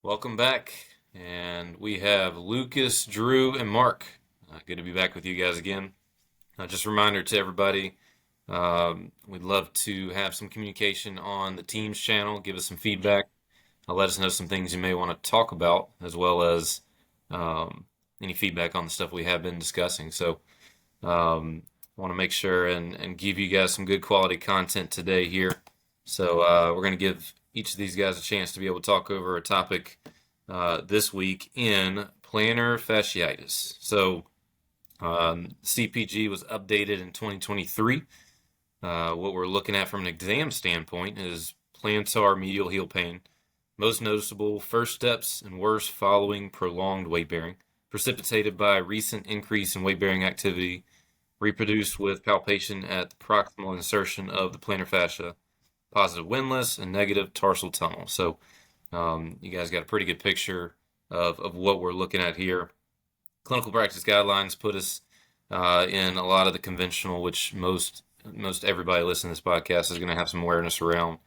Welcome back. And we have Lucas, Drew, and Mark. Good to be back with you guys again. Just a reminder to everybody, we'd love to have some communication on the Teams channel. Give us some feedback. Let us know some things you may want to talk about, as well as um, any feedback on the stuff we have been discussing. So, want to make sure and give you guys some good quality content today here. So, we're going to give each of these guys a chance to be able to talk over a topic this week in plantar fasciitis. So, CPG was updated in 2023. What we're looking at from an exam standpoint is plantar medial heel pain, most noticeable first steps and worst following prolonged weight bearing, precipitated by recent increase in weight bearing activity, reproduced with palpation at the proximal insertion of the plantar fascia, positive windlass, and negative tarsal tunnel. So you guys got a pretty good picture of what we're looking at here. Clinical practice guidelines put us in a lot of the conventional, which most everybody listening to this podcast is going to have some awareness around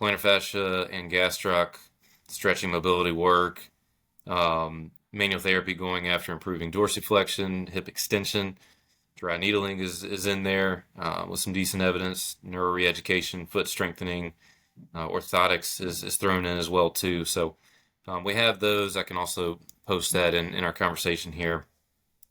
plantar fascia and gastroc, stretching mobility work, manual therapy going after improving dorsiflexion, hip extension. Dry needling is in there with some decent evidence. Neuro re-education, foot strengthening, orthotics is thrown in as well too. So we have those. I can also post that in our conversation here.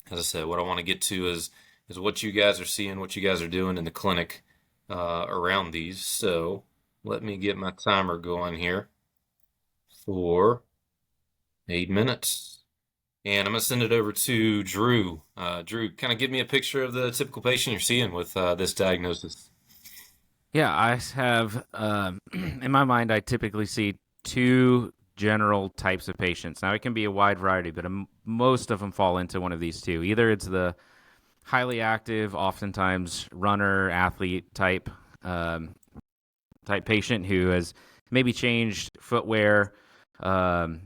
As I said, what I want to get to is what you guys are seeing, what you guys are doing in the clinic around these. So let me get my timer going here for 8 minutes. And I'm going to send it over to Drew. Drew, kind of give me a picture of the typical patient you're seeing with this diagnosis. Yeah, I have, in my mind, I typically see two general types of patients. Now, it can be a wide variety, but most of them fall into one of these two. Either it's the highly active, oftentimes runner, athlete type patient who has maybe changed footwear, um,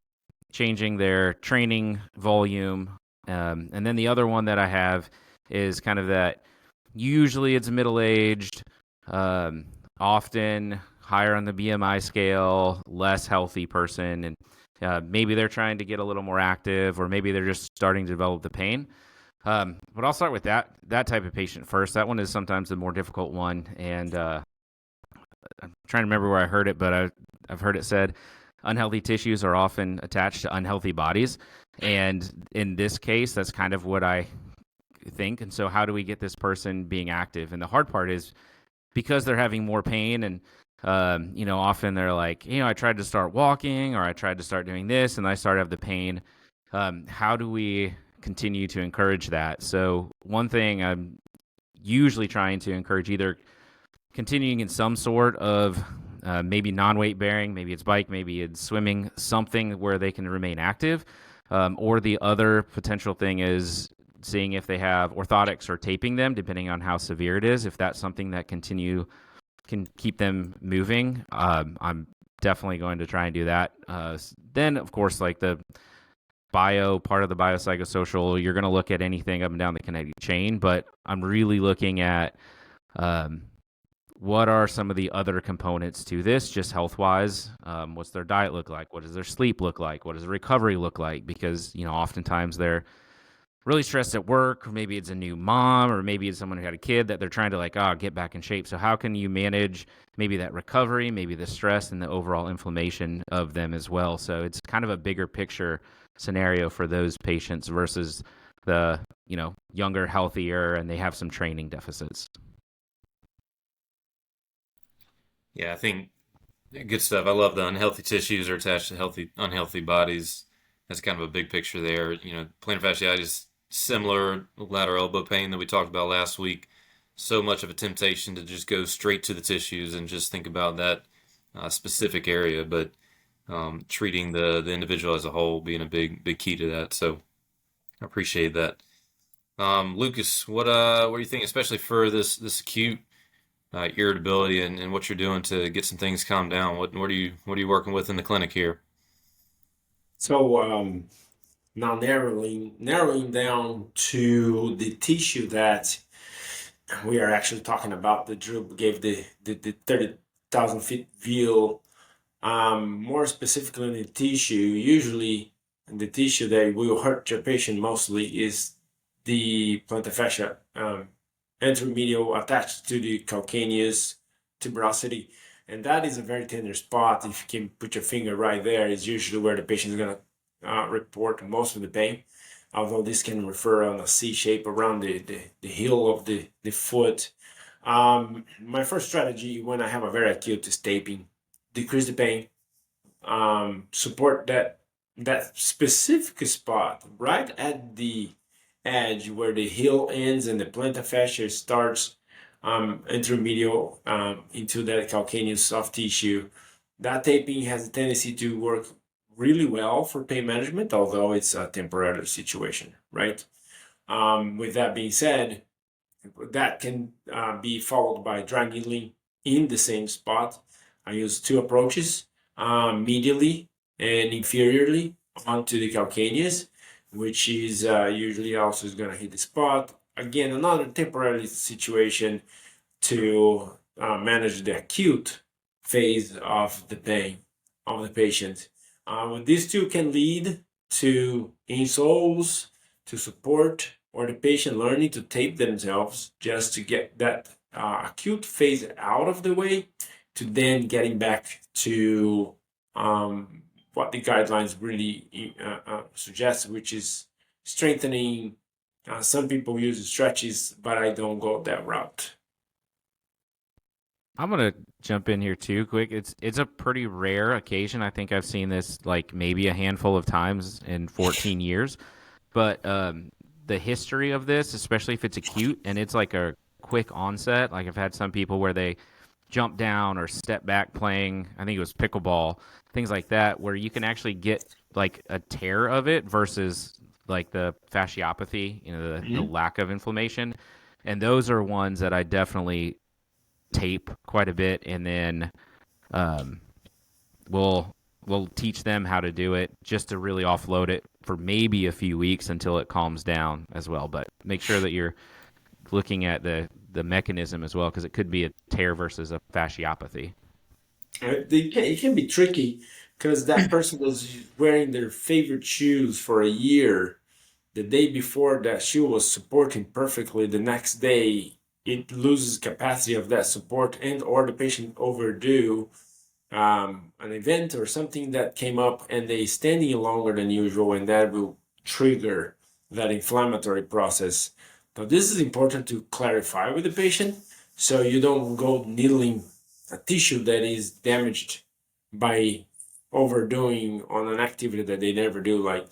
changing their training volume. And then the other one that I have is kind of that usually it's middle aged, um, often higher on the BMI scale, less healthy person. And maybe they're trying to get a little more active, or maybe they're just starting to develop the pain. But I'll start with that type of patient first. That one is sometimes the more difficult one, and I'm trying to remember where I heard it, but I've heard it said unhealthy tissues are often attached to unhealthy bodies. And in this case, that's kind of what I think. And so, how do we get this person being active? And the hard part is because they're having more pain, and often they're like, I tried to start walking, or I tried to start doing this, and I started to have the pain. How do we continue to encourage that? So, one thing I'm usually trying to encourage, either continuing in some sort of maybe non-weight bearing, maybe it's bike, maybe it's swimming, something where they can remain active. Or the other potential thing is seeing if they have orthotics or taping them, depending on how severe it is. If that's something that can keep them moving, I'm definitely going to try and do that. Then, of course, like the part of the biopsychosocial, you're going to look at anything up and down the kinetic chain, but I'm really looking at what are some of the other components to this, just health wise. What's their diet look like? What does their sleep look like? What does the recovery look like? Because oftentimes they're really stressed at work, or maybe it's a new mom, or maybe it's someone who had a kid that they're trying to get back in shape. So how can you manage maybe that recovery, maybe the stress and the overall inflammation of them as well? So it's kind of a bigger picture scenario for those patients versus the younger, healthier, and they have some training deficits. Yeah, I think good stuff. I love the unhealthy tissues are attached to unhealthy bodies. That's kind of a big picture there. Plantar fasciitis, similar lateral elbow pain that we talked about last week. So much of a temptation to just go straight to the tissues and just think about that specific area, but treating the individual as a whole being a big key to that. So I appreciate that. Lucas, what do you think, especially for this acute irritability and what you're doing to get some things calmed down? What are you working with in the clinic here? So now narrowing down to the tissue that we are actually talking about, the Drew gave the 30,000 feet view More specifically in the tissue, usually the tissue that will hurt your patient mostly is the plantar fascia anteromedial attached to the calcaneus tuberosity. And that is a very tender spot. If you can put your finger right there, is usually where the patient is going to report most of the pain. Although this can refer on a C shape around the heel of the foot. My first strategy when I have a very acute is taping, decrease the pain, support that specific spot right at the edge where the heel ends and the plantar fascia starts, intermedial into that calcaneus soft tissue. That taping has a tendency to work really well for pain management, although it's a temporary situation, right? With that being said, that can be followed by dry needling in the same spot. I use two approaches, medially and inferiorly onto the calcaneus, which is usually also is going to hit the spot. Again, another temporary situation to manage the acute phase of the pain of the patient. These two can lead to insoles to support or the patient learning to tape themselves just to get that acute phase out of the way, to then getting back to what the guidelines really suggest, which is strengthening. Some people use stretches, but I don't go that route. I'm gonna jump in here too, quick. It's a pretty rare occasion. I think I've seen this like maybe a handful of times in 14 years. But the history of this, especially if it's acute and it's like a quick onset, like I've had some people where they jump down or step back playing, I think it was pickleball, things like that, where you can actually get like a tear of it versus like the fasciopathy, the lack of inflammation. And those are ones that I definitely tape quite a bit, and then um, we'll teach them how to do it just to really offload it for maybe a few weeks until it calms down as well. But make sure that you're looking at the mechanism as well, because it could be a tear versus a fasciopathy. It can be tricky because that person was wearing their favorite shoes for a year. The day before that shoe was supporting perfectly. The next day, it loses capacity of that support, and or the patient overdo an event or something that came up, and they standing longer than usual, and that will trigger that inflammatory process. Now, this is important to clarify with the patient, so you don't go needling a tissue that is damaged by overdoing on an activity that they never do, like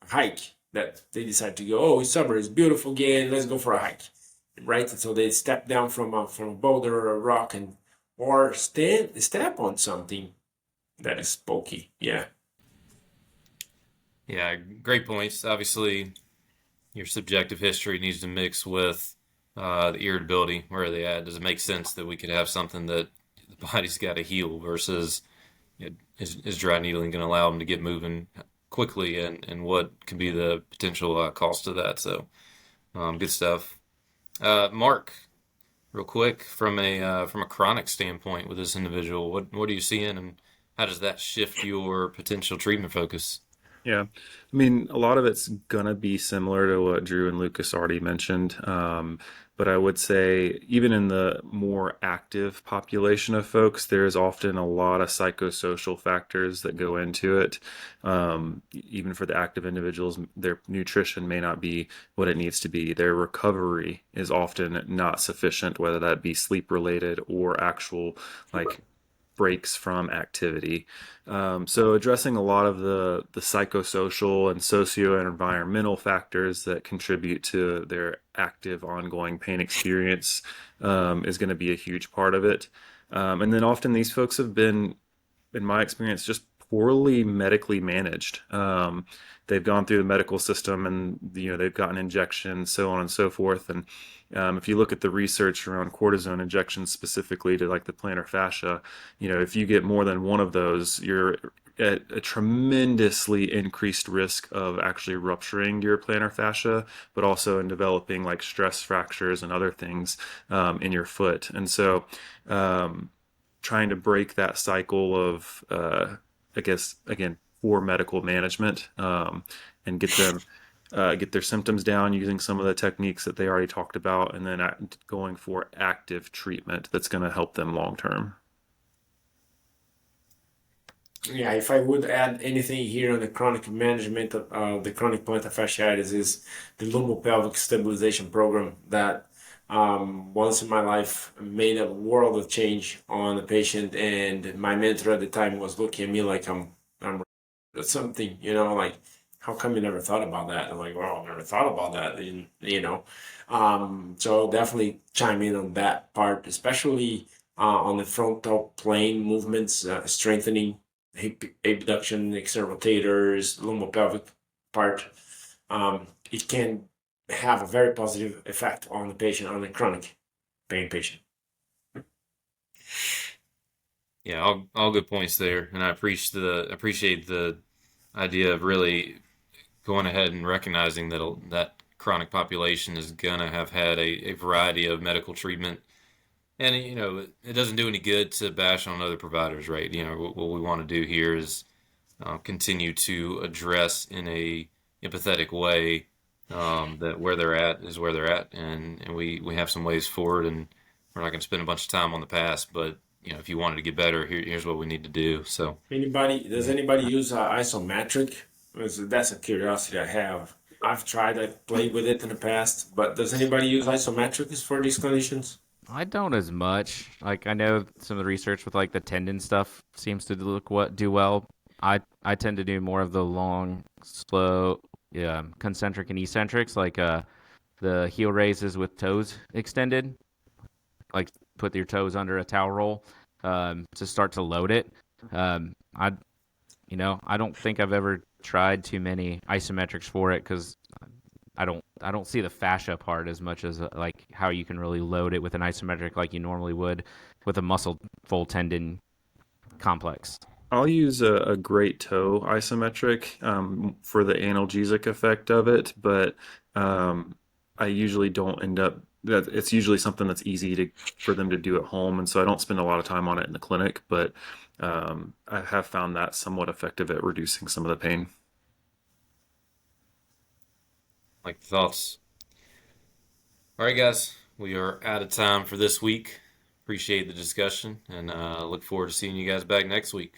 hike that they decide to go. Oh, it's summer, it's beautiful again. Let's go for a hike, right? And so they step down from a boulder or a rock and or step on something that is bulky. Yeah. Yeah, great points. Obviously, your subjective history needs to mix with the irritability. Where are they at? Does it make sense that we could have something that the body's got to heal versus is dry needling going to allow them to get moving quickly, and what could be the potential cost of that? So, good stuff. Mark, real quick, from a chronic standpoint with this individual, what are you seeing, and how does that shift your potential treatment focus? Yeah. I mean, a lot of it's gonna be similar to what Drew and Lucas already mentioned. But I would say even in the more active population of folks, there's often a lot of psychosocial factors that go into it. Even for the active individuals, their nutrition may not be what it needs to be. Their recovery is often not sufficient, whether that be sleep related or actual like breaks from activity. So addressing a lot of the psychosocial and socio-environmental factors that contribute to their active ongoing pain experience is going to be a huge part of it. And then often these folks have been, in my experience, just poorly medically managed. They've gone through the medical system and they've gotten injections, so on and so forth. And if you look at the research around cortisone injections specifically to like the plantar fascia, if you get more than one of those, you're at a tremendously increased risk of actually rupturing your plantar fascia, but also in developing like stress fractures and other things in your foot. And so trying to break that cycle of, I guess, again, poor medical management, and get their symptoms down using some of the techniques that they already talked about, and then going for active treatment that's going to help them long term. Yeah, if I would add anything here on the chronic management of the chronic plantar fasciitis is the lumbo-pelvic stabilization program that once in my life made a world of change on the patient, and my mentor at the time was looking at me like I'm something, like how come you never thought about that? I'm like, well, I never thought about that, so definitely chime in on that part, especially on the frontal plane movements, strengthening hip abduction, external rotators, lumbo-pelvic part. It can have a very positive effect on the patient, on the chronic pain patient. Yeah, all good points there, and I appreciate the idea of really going ahead and recognizing that chronic population is gonna have had a variety of medical treatment. And it doesn't do any good to bash on other providers, right? What we want to do here is continue to address in a empathetic way that where they're at is where they're at, and we have some ways forward, and we're not going to spend a bunch of time on the past, but if you wanted to get better, here's what we need to do. So, Does anybody use isometric? That's a curiosity I have. I've tried, I've played with it in the past, but does anybody use isometrics for these conditions? I don't as much. Like I know some of the research with like the tendon stuff seems to do well. I tend to do more of the long, slow, yeah, concentric and eccentrics, like the heel raises with toes extended, like put your toes under a towel roll to start to load it. I I don't think I've ever tried too many isometrics for it because I don't see the fascia part as much as like how you can really load it with an isometric like you normally would with a muscle full tendon complex. I'll use a great toe isometric for the analgesic effect of it, but I usually don't end up. That it's usually something that's easy for them to do at home, and so I don't spend a lot of time on it in the clinic. But I have found that somewhat effective at reducing some of the pain. like the thoughts. All right, guys, we are out of time for this week. Appreciate the discussion, and look forward to seeing you guys back next week.